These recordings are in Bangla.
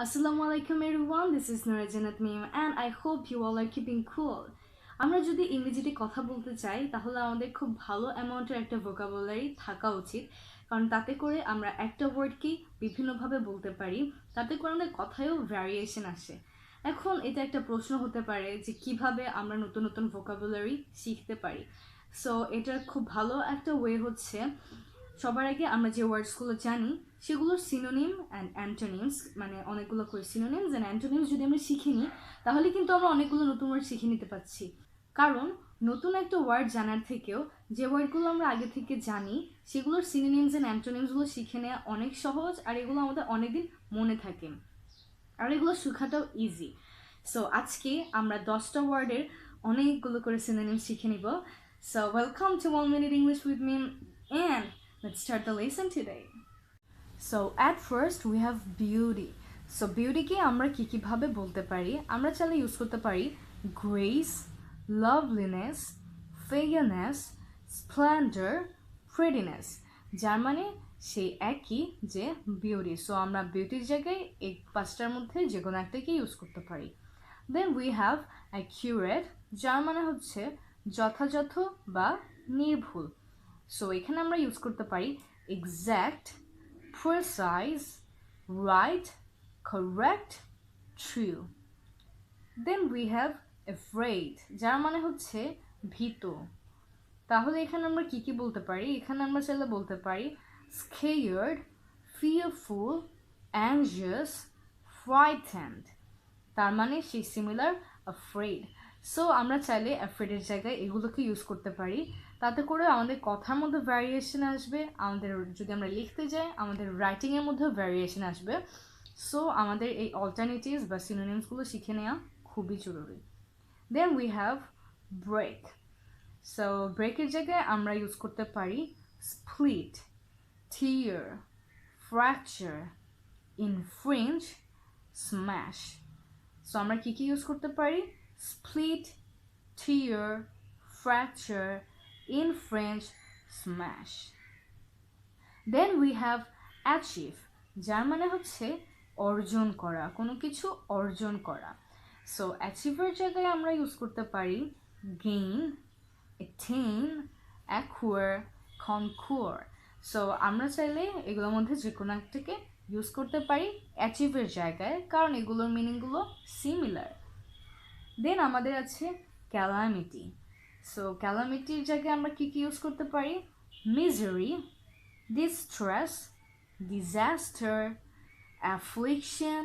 Assalamu alaikum everyone, this is noore jannat Meem and I hope you all are keeping cool. আমরা যদি ইংরেজিতে কথা বলতে চাই তাহলে আমাদের খুব ভালো অ্যামাউন্টের একটা ভোকাবুলারি থাকা উচিত, কারণ তাতে করে আমরা একটা ওয়ার্ডকে বিভিন্নভাবে বলতে পারি, তাতে করে আমাদের কথায়ও ভ্যারিয়েশন আসে। এখন এটা একটা প্রশ্ন হতে পারে যে কিভাবে আমরা নতুন নতুন ভোকাবুলারি শিখতে পারি। সো এটার খুব ভালো একটা ওয়ে হচ্ছে, সবার আগে আমরা যে ওয়ার্ডসগুলো জানি সেগুলোর সিনোনিম অ্যান্ড অ্যান্টোনিমস, মানে অনেকগুলো করে সিনোনিমস অ্যান্ড অ্যান্টোনিমস যদি আমরা শিখে নিই তাহলে কিন্তু আমরা অনেকগুলো নতুন ওয়ার্ড শিখে নিতে পারছি। কারণ নতুন একটা ওয়ার্ড জানার থেকেও যে ওয়ার্ডগুলো আমরা আগে থেকে জানি সেগুলোর সিনোনিমস অ্যান্ড অ্যান্টোনিমসগুলো শিখে নেওয়া অনেক সহজ, আর এগুলো আমাদের অনেকদিন মনে থাকে, আর এগুলো শেখাটাও ইজি। সো আজকে আমরা 10টা ওয়ার্ডের অনেকগুলো করে সিনোনিমস শিখে নিব। So welcome to 1 Minute English with Meem and let's start the lesson today. So at first we have beauty. So beauty কে আমরা কি ভাবে বলতে পারি? আমরা চাইলে ইউজ করতে পারি grace, loveliness, fairness, splendor, prettiness, যার মানে সেই একই যে বিউটি। সো আমরা বিউটির জায়গায় এই পাঁচটার মধ্যে যে কোনো একটাকে ইউজ করতে পারি। দেন উই হ্যাভ অ্যাকিউরেট, যার মানে হচ্ছে যথাযথ বা নির্ভুল। সো এখানে আমরা ইউজ করতে পারি exact, precise, right, correct, true. Then we have afraid, যার মানে হচ্ছে ভীত। তাহলে এখানে আমরা কি বলতে পারি? এখানে আমরা চাইলে বলতে পারি scared, fearful, anxious, frightened, তার মানে সেই সিমিলার afraid. সো আমরা চাইলে afraid-এর জায়গায় এগুলোকে ইউজ করতে পারি, তাতে করে আমাদের কথার মধ্যে ভ্যারিয়েশন আসবে, আমাদের যদি আমরা লিখতে যাই আমাদের রাইটিংয়ের মধ্যেও ভ্যারিয়েশন আসবে। সো আমাদের এই অল্টারনেটিভস বা সিনোনিমসগুলো শিখে নেওয়া খুবই জরুরি। Then we have break. So ব্রেকের জায়গায় আমরা ইউজ করতে পারি split, tear, fracture, infringe, smash. So আমরা কি ইউজ করতে পারি? split, tear, fracture, infringe, smash. Then we have achieve, যার মানে হচ্ছে অর্জন করা, কোনো কিছু অর্জন করা। সো অ্যাচিভের জায়গায় আমরা ইউজ করতে পারি gain, attain, acquire, conquer. So আমরা চাইলে এগুলোর মধ্যে যে কোনো একটাকে ইউজ করতে পারি অ্যাচিভের জায়গায়, কারণ এগুলোর মিনিংগুলো সিমিলার। দেন আমাদের আছে ক্যালামিটি। সো ক্যালামিটির জায়গায় আমরা কি ইউজ করতে পারি? Misery, distress, disaster, affliction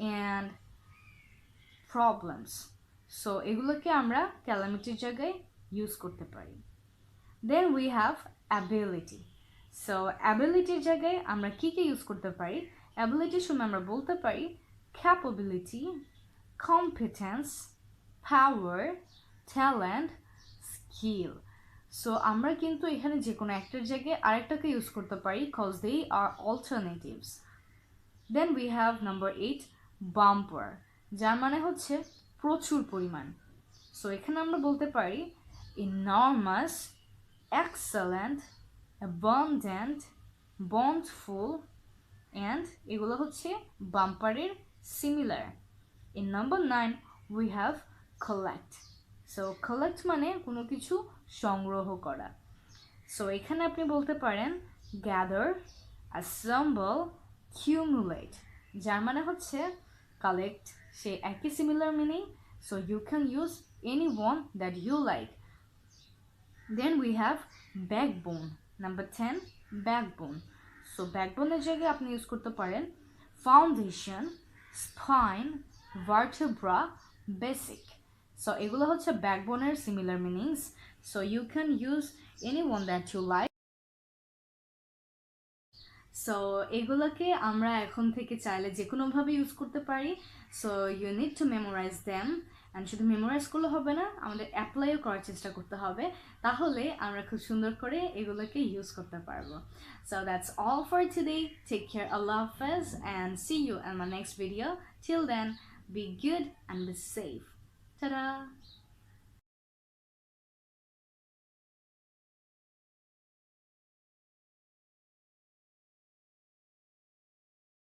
and problems. So এগুলোকে আমরা ক্যালামিটির জায়গায় ইউজ করতে পারি। Then we have ability. So অ্যাবিলিটির জায়গায় আমরা কি ইউজ করতে পারি? অ্যাবিলিটির সময় আমরা বলতে পারি capability, competence, power, talent, skill. So আমরা কিন্তু এখানে যে কোনো একটার জায়গায় আরেকটাকে ইউজ করতে পারি cause they are alternatives. Then we have number 8 bumper, যার মানে হচ্ছে প্রচুর পরিমাণ। সো এখানে আমরা বলতে পারি enormous, excellent, abundant, bountiful, and এগুলো হচ্ছে বাম্পারের similar. In number 9 we have collect. So collect মানে কোনো কিছু সংগ্রহ করা। সো এখানে আপনি বলতে পারেন gather, assemble, accumulate, যার মানে হচ্ছে collect, সে একই similar meaning. So you can use any one that you like. Then we have backbone. Number 10 backbone. So ব্যাকবোনের জায়গায় আপনি ইউজ করতে পারেন foundation, spine, vertebra, basic. So এগুলো হচ্ছে ব্যাকবোনের similar meanings. So you can use any one that you like. So এগুলোকে আমরা এখন থেকে চাইলে যে কোনোভাবে ইউজ করতে পারি। So you need to memorise them, and শুধু মেমোরাইজ করলে হবে না, আমাদের অ্যাপ্লাইও করার চেষ্টা করতে হবে, তাহলে আমরা খুব সুন্দর করে এগুলোকে ইউজ করতে পারবো। So that's all for today. Take care, আল্লাহ হাফেজ, and see you in my next video. Till then, be good and be safe. Ta-da!